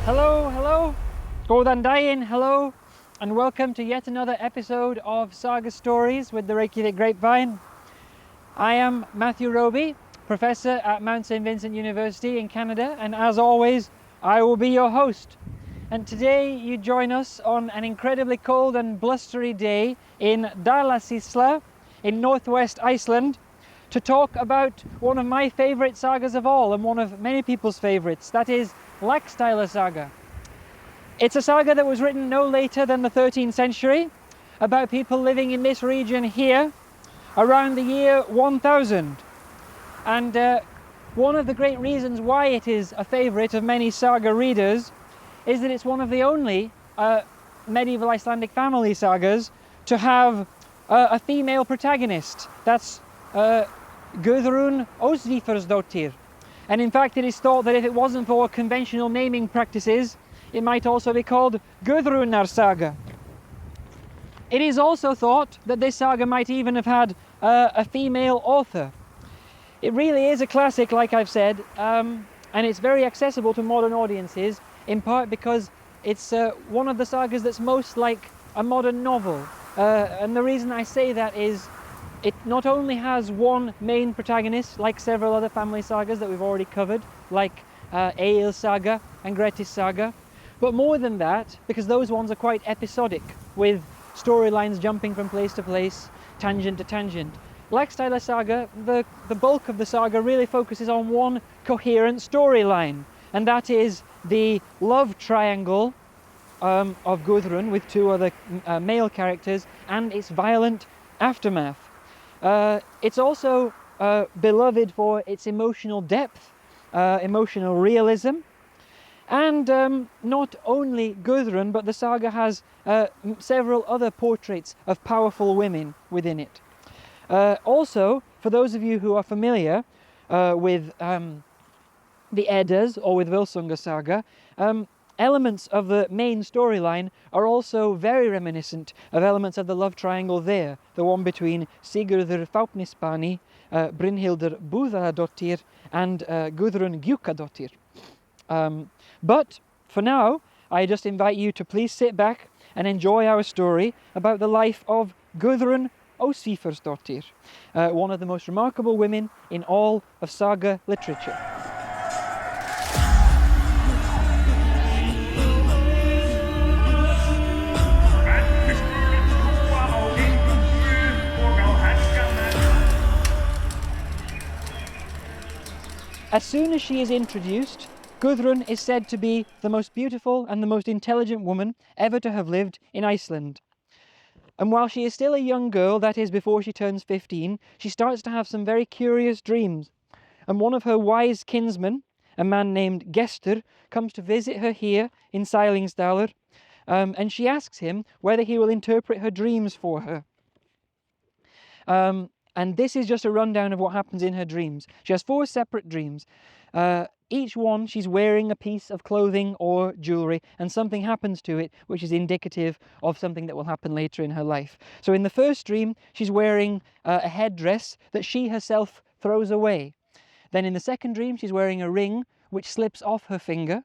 Hello, Góðan daginn, hello, and welcome to yet another episode of Saga Stories with the Reykjavik Grapevine. I am Matthew Roby, Professor at Mount St. Vincent University in Canada, and as always, I will be your host. And today you join us on an incredibly cold and blustery day in Dalasýsla in northwest Iceland to talk about one of my favourite sagas of all and one of many people's favourites, that is Laxdæla Saga. It's a saga that was written no later than the 13th century about people living in this region here around the year 1000. And one of the great reasons why it is a favourite of many saga readers is that it's one of the only medieval Icelandic family sagas to have a female protagonist. That's Gudrun Ósvífursdóttir. And in fact it is thought that if it wasn't for conventional naming practices, it might also be called Guðrúnar Saga. It is also thought that this saga might even have had a female author. It really is a classic, like I've said, and it's very accessible to modern audiences, in part because it's one of the sagas that's most like a modern novel. And the reason I say that is it not only has one main protagonist, like several other family sagas that we've already covered, like Egil's Saga and Grettis Saga, but more than that, because those ones are quite episodic, with storylines jumping from place to place, tangent to tangent. Laxdæla Saga, the bulk of the saga really focuses on one coherent storyline, and that is the love triangle of Gudrun with two other male characters and its violent aftermath. It's also beloved for its emotional depth, emotional realism, and not only Gudrun, but the saga has several other portraits of powerful women within it. Also, for those of you who are familiar with the Eddas or with Völsunga Saga, elements of the main storyline are also very reminiscent of elements of the love triangle there, the one between Sigurður Fáfnisbani, Brynhildr Búðadóttir, and Gudrun Gjúkadóttir. But for now, I just invite you to please sit back and enjoy our story about the life of Gudrun Ósvífursdóttir, one of the most remarkable women in all of saga literature. As soon as she is introduced, Gudrun is said to be the most beautiful and the most intelligent woman ever to have lived in Iceland. And while she is still a young girl, that is before she turns 15, she starts to have some very curious dreams. And one of her wise kinsmen, a man named Gestur, comes to visit her here in Sælingsdalur, and she asks him whether he will interpret her dreams for her. And this is just a rundown of what happens in her dreams. She has 4 separate dreams. Each one she's wearing a piece of clothing or jewellery, and something happens to it which is indicative of something that will happen later in her life. So in the first dream she's wearing a headdress that she herself throws away. Then in the second dream she's wearing a ring which slips off her finger.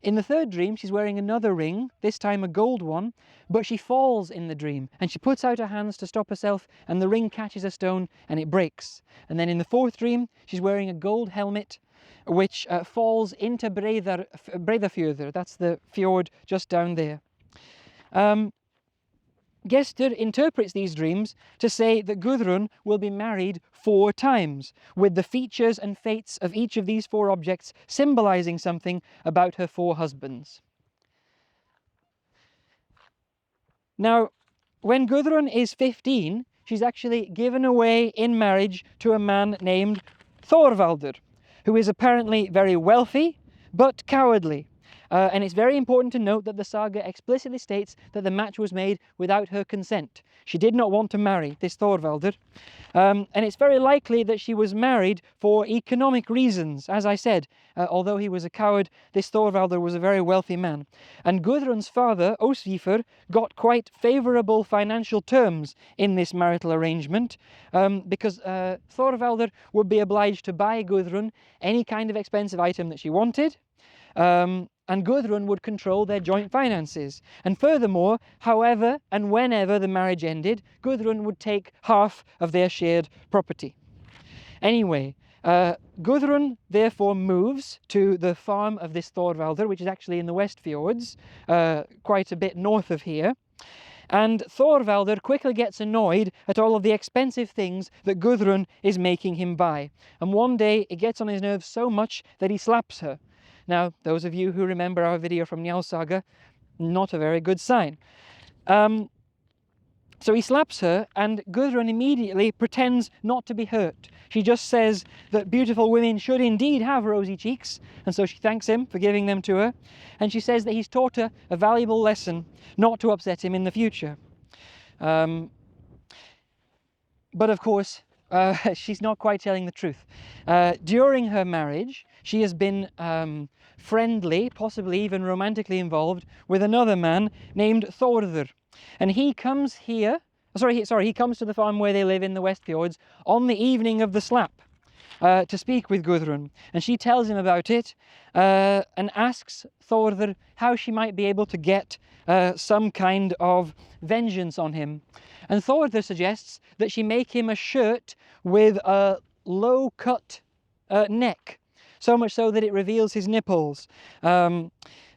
In the third dream she's wearing another ring, this time a gold one, but she falls in the dream and she puts out her hands to stop herself and the ring catches a stone and it breaks. And then in the fourth dream she's wearing a gold helmet which falls into Breiðafjörður, that's the fjord just down there. Gestur interprets these dreams to say that Gudrun will be married 4 times, with the features and fates of each of these 4 objects symbolizing something about her 4 husbands. Now, when Gudrun is 15, she's actually given away in marriage to a man named Thorvaldur, who is apparently very wealthy, but cowardly. And it's very important to note that the saga explicitly states that the match was made without her consent. She did not want to marry this Thorvaldur. And it's very likely that she was married for economic reasons. As I said, although he was a coward, this Thorvaldur was a very wealthy man. And Gudrun's father, Ósvífur, got quite favourable financial terms in this marital arrangement, because Thorvaldur would be obliged to buy Gudrun any kind of expensive item that she wanted, and Gudrun would control their joint finances. And furthermore, however and whenever the marriage ended, Gudrun would take half of their shared property. Anyway, Gudrun therefore moves to the farm of this Thorvaldr, which is actually in the West Fjords, quite a bit north of here. And Thorvaldr quickly gets annoyed at all of the expensive things that Gudrun is making him buy. And one day it gets on his nerves so much that he slaps her. Now, those of you who remember our video from Njál Saga, not a very good sign. So he slaps her, and Gudrun immediately pretends not to be hurt. She just says that beautiful women should indeed have rosy cheeks, and so she thanks him for giving them to her. And she says that he's taught her a valuable lesson not to upset him in the future. But of course, she's not quite telling the truth. During her marriage, she has been friendly, possibly even romantically involved, with another man named Thorður. And he comes here, he comes to the farm where they live in the West Fjords on the evening of the slap to speak with Gudrun. And she tells him about it and asks Thorður how she might be able to get some kind of vengeance on him. And Thorður suggests that she make him a shirt with a low-cut neck, so much so that it reveals his nipples.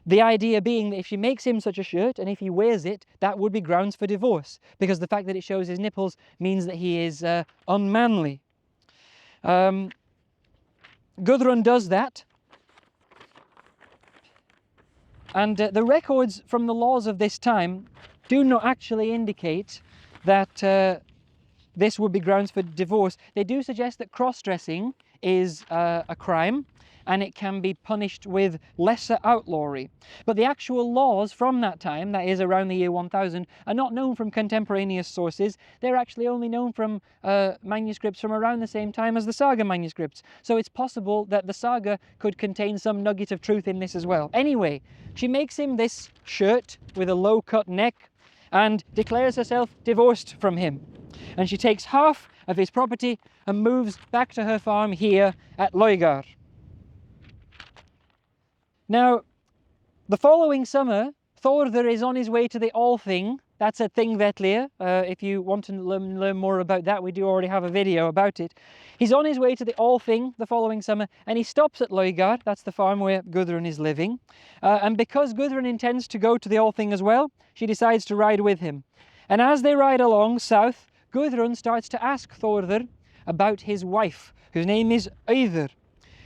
The idea being that if she makes him such a shirt, and if he wears it, that would be grounds for divorce, because the fact that it shows his nipples means that he is unmanly. Gudrun does that, and the records from the laws of this time do not actually indicate that this would be grounds for divorce. They do suggest that cross-dressing is a crime, and it can be punished with lesser outlawry. But the actual laws from that time, that is around the year 1000, are not known from contemporaneous sources. They're actually only known from manuscripts from around the same time as the Saga manuscripts. So it's possible that the Saga could contain some nugget of truth in this as well. Anyway, she makes him this shirt with a low-cut neck and declares herself divorced from him. And she takes half of his property and moves back to her farm here at Laugar. Now, the following summer, Thorður is on his way to the Althing. That's at Thingvellir. If you want to learn more about that, we do already have a video about it. He's on his way to the Althing the following summer, and he stops at Laugar. That's the farm where Gudrun is living. And because Gudrun intends to go to the Althing as well, she decides to ride with him. And as they ride along south, Gudrun starts to ask Thorður about his wife, whose name is Auður.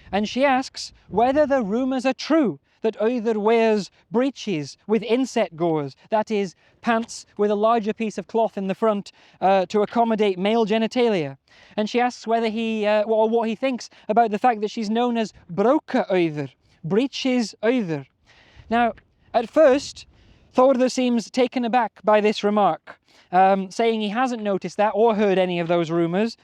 And she asks whether the rumours are true that Auður wears breeches with inset gores, that is, pants with a larger piece of cloth in the front to accommodate male genitalia. And she asks whether what he thinks about the fact that she's known as Broka Auður, breeches Auður. Now, at first, Thorður seems taken aback by this remark, saying he hasn't noticed that or heard any of those rumours.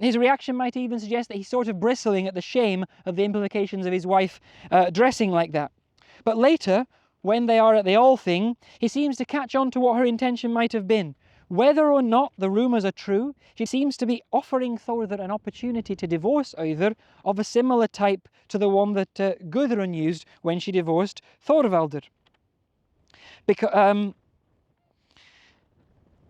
His reaction might even suggest that he's sort of bristling at the shame of the implications of his wife dressing like that. But later, when they are at the Althing, he seems to catch on to what her intention might have been. Whether or not the rumours are true, she seems to be offering Thorður an opportunity to divorce Auður of a similar type to the one that Gudrun used when she divorced Thorvaldr. Because,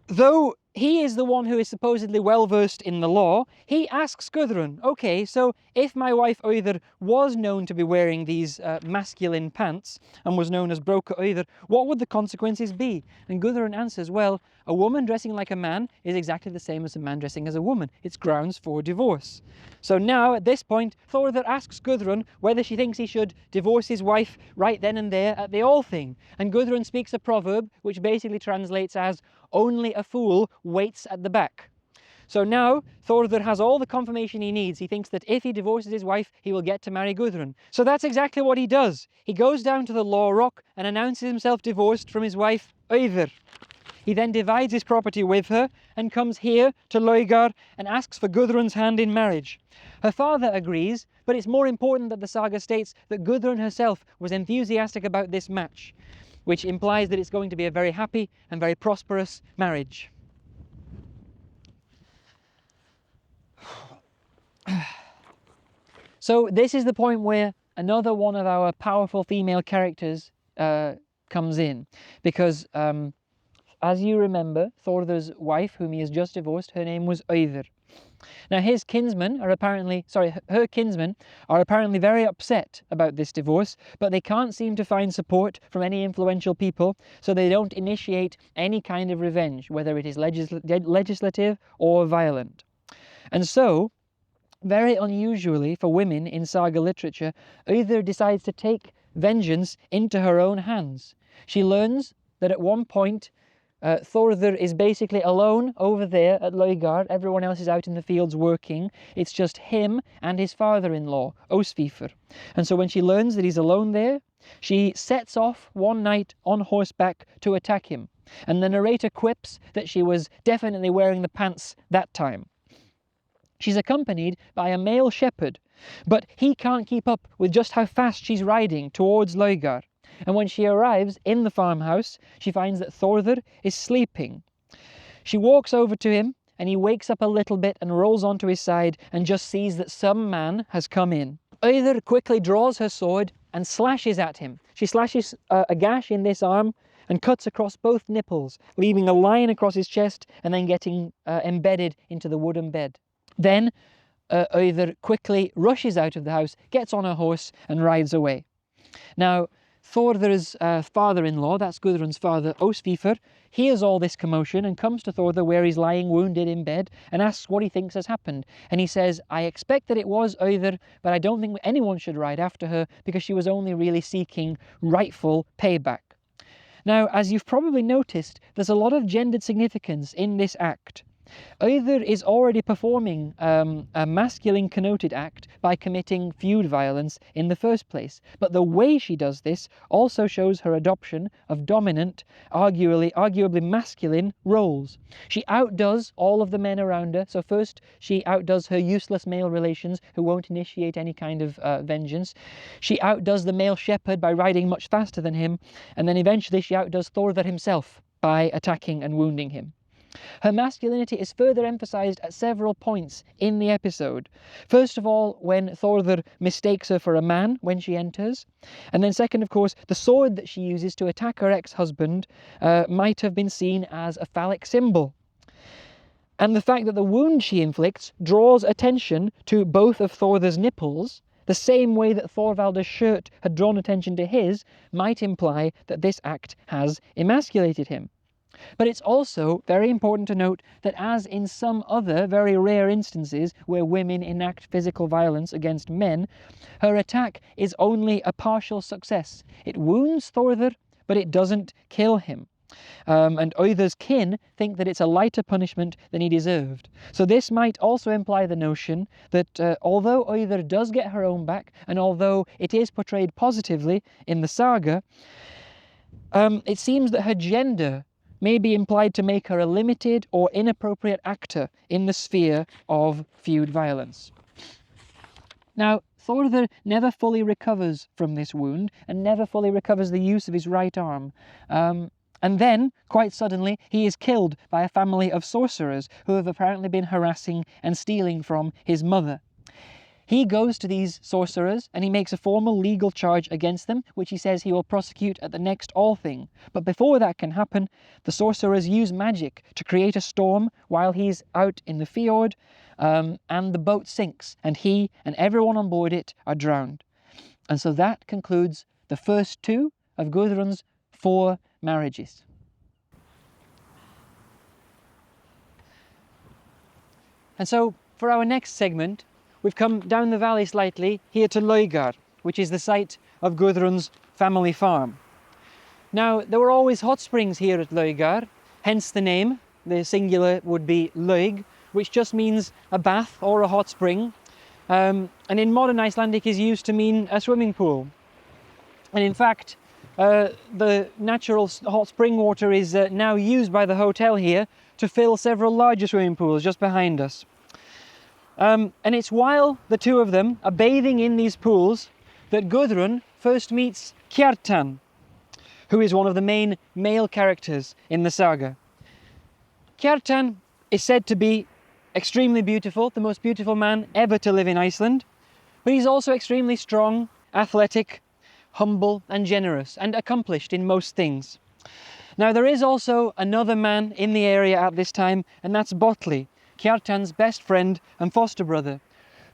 though he is the one who is supposedly well versed in the law, he asks Gudrun, okay, so if my wife Auður was known to be wearing these masculine pants and was known as Broka Auður, what would the consequences be? And Gudrun answers, well, a woman dressing like a man is exactly the same as a man dressing as a woman. It's grounds for divorce. So now, at this point, Thorður asks Gudrun whether she thinks he should divorce his wife right then and there at the Althing. And Gudrun speaks a proverb which basically translates as, only a fool waits at the back. So now Thorður has all the confirmation he needs. He thinks that if he divorces his wife, he will get to marry Gudrun. So that's exactly what he does. He goes down to the Law Rock and announces himself divorced from his wife Auður. He then divides his property with her and comes here to Laugar and asks for Gudrun's hand in marriage. Her father agrees, but it's more important that the saga states that Gudrun herself was enthusiastic about this match, which implies that it's going to be a very happy and very prosperous marriage. So this is the point where another one of our powerful female characters comes in, because as you remember, Thorðr's wife, whom he has just divorced, her name was Auður. Now her kinsmen are apparently very upset about this divorce, but they can't seem to find support from any influential people, so they don't initiate any kind of revenge, whether it is legislative or violent. And so, very unusually for women in saga literature, Auður decides to take vengeance into her own hands. She learns that at one point Thorðr is basically alone over there at Laugar. Everyone else is out in the fields working. It's just him and his father-in-law, Ósvífur. And so when she learns that he's alone there, she sets off one night on horseback to attack him. And the narrator quips that she was definitely wearing the pants that time. She's accompanied by a male shepherd, but he can't keep up with just how fast she's riding towards Laugar. And when she arrives in the farmhouse, she finds that Thorðr is sleeping. She walks over to him, and he wakes up a little bit and rolls onto his side and just sees that some man has come in. Auður quickly draws her sword and slashes at him. She slashes a gash in this arm and cuts across both nipples, leaving a line across his chest and then getting embedded into the wooden bed. Then Auður quickly rushes out of the house, gets on her horse and rides away. Now, Thorðr's father-in-law, that's Gudrun's father, Ósvífur, hears all this commotion and comes to Thorðr where he's lying wounded in bed and asks what he thinks has happened. And he says, I expect that it was Auður, but I don't think anyone should ride after her because she was only really seeking rightful payback. Now, as you've probably noticed, there's a lot of gendered significance in this act. Auður is already performing a masculine connoted act by committing feud violence in the first place, but the way she does this also shows her adoption of dominant, arguably masculine roles. She outdoes all of the men around her. So first she outdoes her useless male relations who won't initiate any kind of vengeance. She outdoes the male shepherd by riding much faster than him, and then eventually she outdoes Thorðr himself by attacking and wounding him. Her masculinity is further emphasized at several points in the episode. First of all, when Thorðr mistakes her for a man when she enters. And then second, of course, the sword that she uses to attack her ex-husband might have been seen as a phallic symbol. And the fact that the wound she inflicts draws attention to both of Thorðr's nipples, the same way that Thorvaldr's shirt had drawn attention to his, might imply that this act has emasculated him. But it's also very important to note that, as in some other very rare instances where women enact physical violence against men, her attack is only a partial success. It wounds Thorðr, but it doesn't kill him. And Auðr's kin think that it's a lighter punishment than he deserved. So this might also imply the notion that although Auðr does get her own back, and although it is portrayed positively in the saga, it seems that her gender may be implied to make her a limited or inappropriate actor in the sphere of feud violence. Now, Thorðr never fully recovers from this wound and never fully recovers the use of his right arm. And then, quite suddenly, he is killed by a family of sorcerers who have apparently been harassing and stealing from his mother. He goes to these sorcerers and he makes a formal legal charge against them, which he says he will prosecute at the next Althing. But before that can happen, the sorcerers use magic to create a storm while he's out in the fjord, and the boat sinks, and he and everyone on board it are drowned. And so that concludes the first two of Gudrun's 4 marriages. And so for our next segment, we've come down the valley slightly here to Laugar, which is the site of Gudrun's family farm. Now, there were always hot springs here at Laugar, hence the name. The singular would be laug, which just means a bath or a hot spring, and in modern Icelandic is used to mean a swimming pool. And in fact, the natural hot spring water is now used by the hotel here to fill several larger swimming pools just behind us. And it's while the two of them are bathing in these pools that Gudrun first meets Kjartan, who is one of the main male characters in the saga. Kjartan is said to be extremely beautiful, the most beautiful man ever to live in Iceland, but he's also extremely strong athletic, humble and generous, and accomplished in most things. Now there is also another man in the area at this time, and that's Bolli, Kjartan's best friend and foster brother,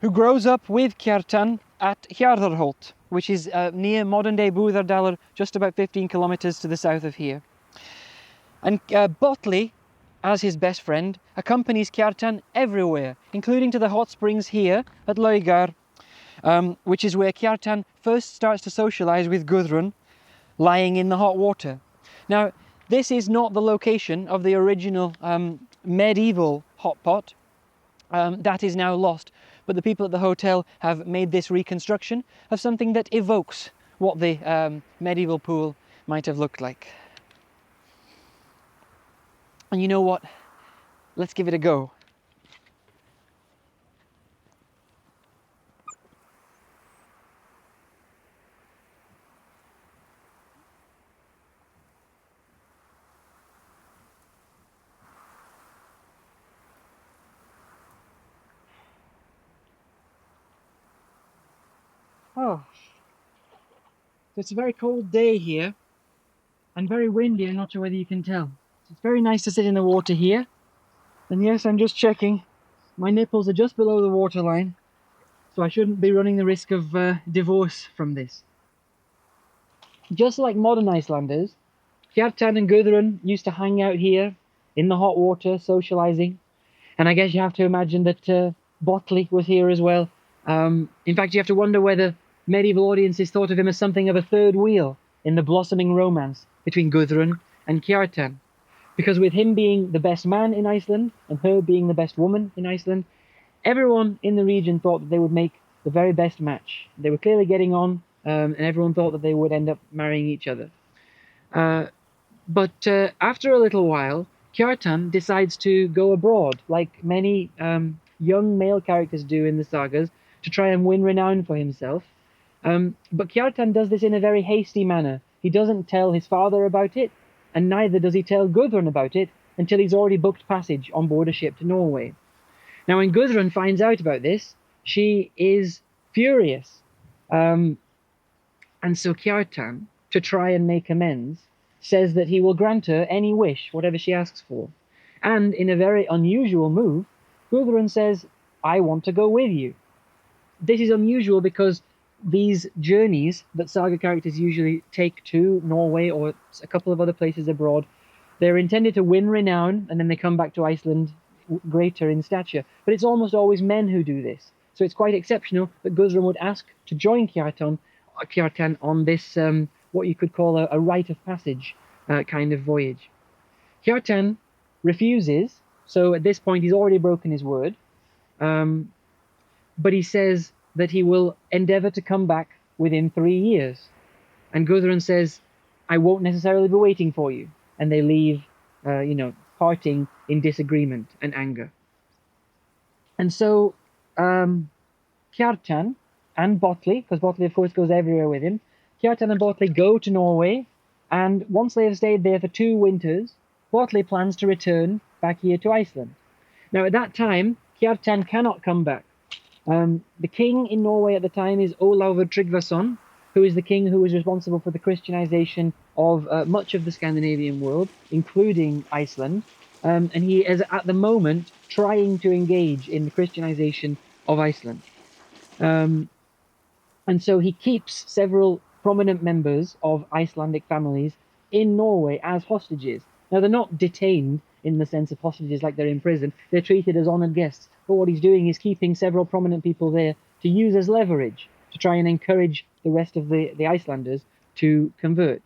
who grows up with Kjartan at Hjarðarholt, which is near modern-day Búðardalur, just about 15 kilometers to the south of here. And Bolli, as his best friend, accompanies Kjartan everywhere, including to the hot springs here at Laugar, which is where Kjartan first starts to socialize with Gudrun, lying in the hot water. Now, this is not the location of the original medieval hot pot. That is now lost, but the people at the hotel have made this reconstruction of something that evokes what the medieval pool might have looked like. And you know what? Let's give it a go. Oh, it's a very cold day here and very windy. I'm not sure whether you can tell. It's very nice to sit in the water here. And yes, I'm just checking. My nipples are just below the waterline, so I shouldn't be running the risk of divorce from this. Just like modern Icelanders, Kjartan and Gudrun used to hang out here in the hot water, socializing. And I guess you have to imagine that Bolli was here as well. In fact, you have to wonder whether medieval audiences thought of him as something of a third wheel in the blossoming romance between Gudrun and Kjartan. Because with him being the best man in Iceland and her being the best woman in Iceland, everyone in the region thought that they would make the very best match. They were clearly getting on, and everyone thought that they would end up marrying each other. But after a little while, Kjartan decides to go abroad, like many young male characters do in the sagas, to try and win renown for himself. But Kjartan does this in a very hasty manner. He doesn't tell his father about it, and neither does he tell Gudrun about it until he's already booked passage on board a ship to Norway. Now, when Gudrun finds out about this, she is furious. And so Kjartan, to try and make amends, says that he will grant her any wish, whatever she asks for. And in a very unusual move, Gudrun says, "I want to go with you." This is unusual because these journeys that saga characters usually take to Norway or a couple of other places abroad, they're intended to win renown, and then they come back to Iceland greater in stature. But it's almost always men who do this. So it's quite exceptional that Gudrun would ask to join Kjartan on this, what you could call a rite of passage kind of voyage. Kjartan refuses, so at this point he's already broken his word, but he says that he will endeavor to come back within 3 years. And Gudrun says, "I won't necessarily be waiting for you." And they leave, parting in disagreement and anger. And so Kjartan and Bolli, because Bolli of course goes everywhere with him, Kjartan and Bolli go to Norway, and once they have stayed there for 2 winters, Bolli plans to return back here to Iceland. Now at that time, Kjartan cannot come back. The king in Norway at the time is Ólafur Tryggvason, who is the king who was responsible for the Christianization of much of the Scandinavian world, including Iceland. And he is at the moment trying to engage in the Christianization of Iceland. And so he keeps several prominent members of Icelandic families in Norway as hostages. Now, they're not detained in the sense of hostages like they're in prison. They're treated as honored guests. But what he's doing is keeping several prominent people there to use as leverage to try and encourage the rest of the Icelanders to convert.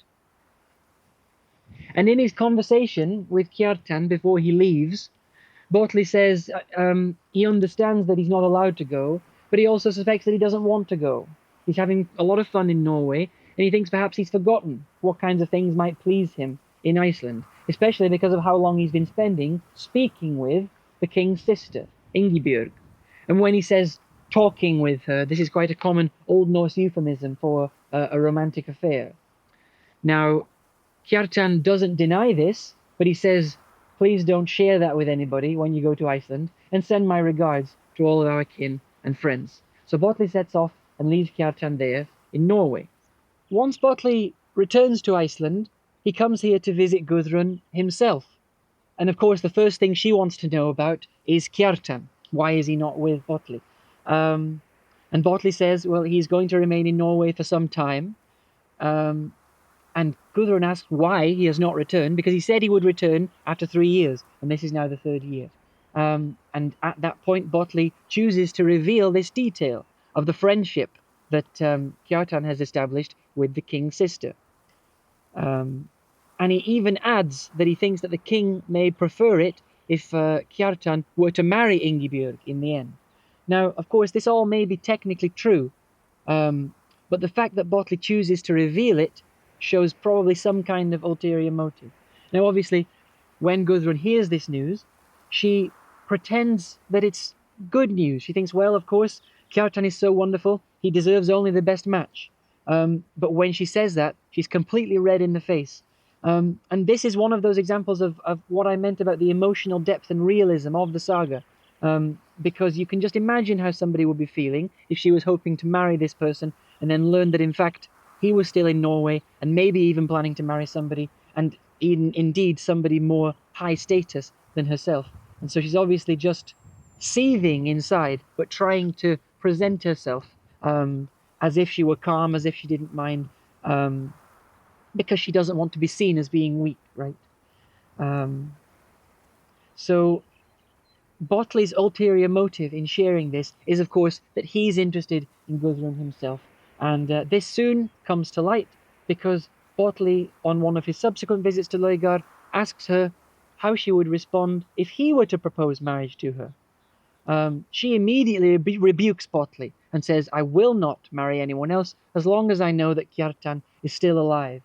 And in his conversation with Kjartan before he leaves, Bolli says he understands that he's not allowed to go, but he also suspects that he doesn't want to go. He's having a lot of fun in Norway, and he thinks perhaps he's forgotten what kinds of things might please him in Iceland, especially because of how long he's been spending speaking with the king's sister, Ingibjörg. And when he says talking with her, this is quite a common Old Norse euphemism for a romantic affair. Now, Kjartan doesn't deny this, but he says, "Please don't share that with anybody when you go to Iceland, and send my regards to all of our kin and friends." So Bolli sets off and leaves Kjartan there, in Norway. Once Bolli returns to Iceland, he comes here to visit Gudrun himself. And of course, the first thing she wants to know about is Kjartan. Why is he not with Bolli? And Bolli says, well, he's going to remain in Norway for some time. And Gudrun asks why he has not returned, because he said he would return after 3 years, and this is now the 3rd year. And at that point, Bolli chooses to reveal this detail of the friendship that Kjartan has established with the king's sister. And he even adds that he thinks that the king may prefer it if Kjartan were to marry Ingibjörg in the end. Now, of course, this all may be technically true, but the fact that Bolli chooses to reveal it shows probably some kind of ulterior motive. Now, obviously, when Gudrun hears this news, she pretends that it's good news. She thinks, well, of course, Kjartan is so wonderful, he deserves only the best match. But when she says that, she's completely red in the face. And this is one of those examples of what I meant about the emotional depth and realism of the saga. Because you can just imagine how somebody would be feeling if she was hoping to marry this person and then learned that, in fact, he was still in Norway and maybe even planning to marry somebody, and indeed somebody more high status than herself. And so she's obviously just seething inside, but trying to present herself as if she were calm, as if she didn't mind, because she doesn't want to be seen as being weak, right? So Bolli's ulterior motive in sharing this is, of course, that he's interested in Gudrun himself. And this soon comes to light because Bolli, on one of his subsequent visits to Laugar, asks her how she would respond if he were to propose marriage to her. She immediately rebukes Bolli and says, I will not marry anyone else as long as I know that Kjartan is still alive.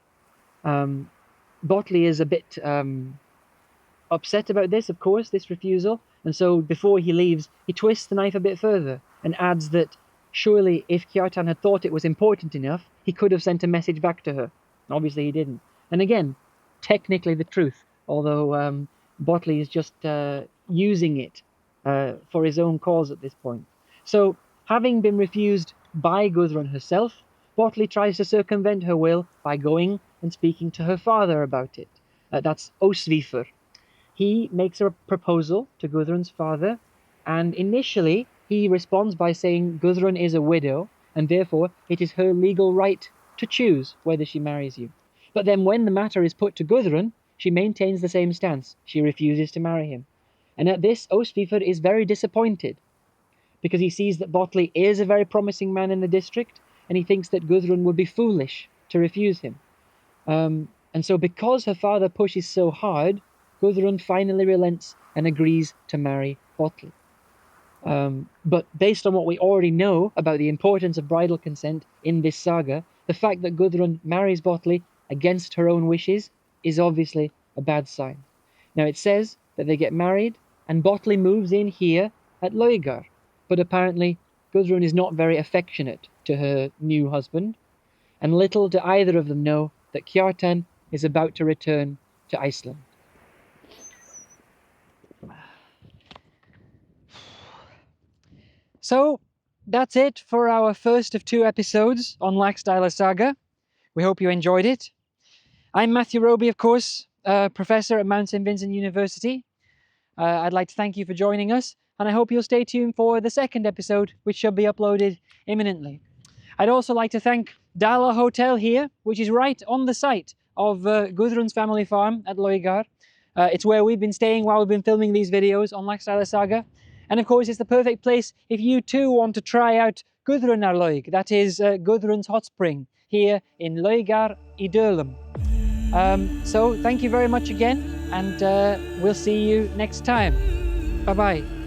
Bolli is a bit upset about this, of course, this refusal, and so before he leaves, he twists the knife a bit further and adds that surely if Kjartan had thought it was important enough, he could have sent a message back to her. Obviously he didn't. And again, technically the truth, although Bolli is just using it for his own cause at this point. So, having been refused by Gudrun herself, Bolli tries to circumvent her will by going and speaking to her father about it. That's Ósvífur. He makes a proposal to Gudrun's father, and initially he responds by saying Gudrun is a widow, and therefore it is her legal right to choose whether she marries you. But then when the matter is put to Gudrun, she maintains the same stance. She refuses to marry him. And at this, Ósvífur is very disappointed, because he sees that Bolli is a very promising man in the district, and he thinks that Gudrun would be foolish to refuse him. And so because her father pushes so hard, Gudrun finally relents and agrees to marry Bolli. But based on what we already know about the importance of bridal consent in this saga, the fact that Gudrun marries Bolli against her own wishes is obviously a bad sign. Now it says that they get married and Bolli moves in here at Laugar, but apparently Gudrun is not very affectionate to her new husband, and little do either of them know that Kjartan is about to return to Iceland. So that's it for our first of 2 episodes on Laxdæla Saga. We hope you enjoyed it. I'm Matthew Roby, of course, professor at Mount St. Vincent University. I'd like to thank you for joining us, and I hope you'll stay tuned for the 2nd episode, which should be uploaded imminently. I'd also like to thank Dala Hotel here, which is right on the site of Gudrun's family farm at Laugar. It's where we've been staying while we've been filming these videos on Laxdæla Saga. And of course, it's the perfect place if you too want to try out Gudrunarlaug, that is Gudrun's hot spring, here in Laugar I Dölum. So thank you very much again, and we'll see you next time. Bye-bye.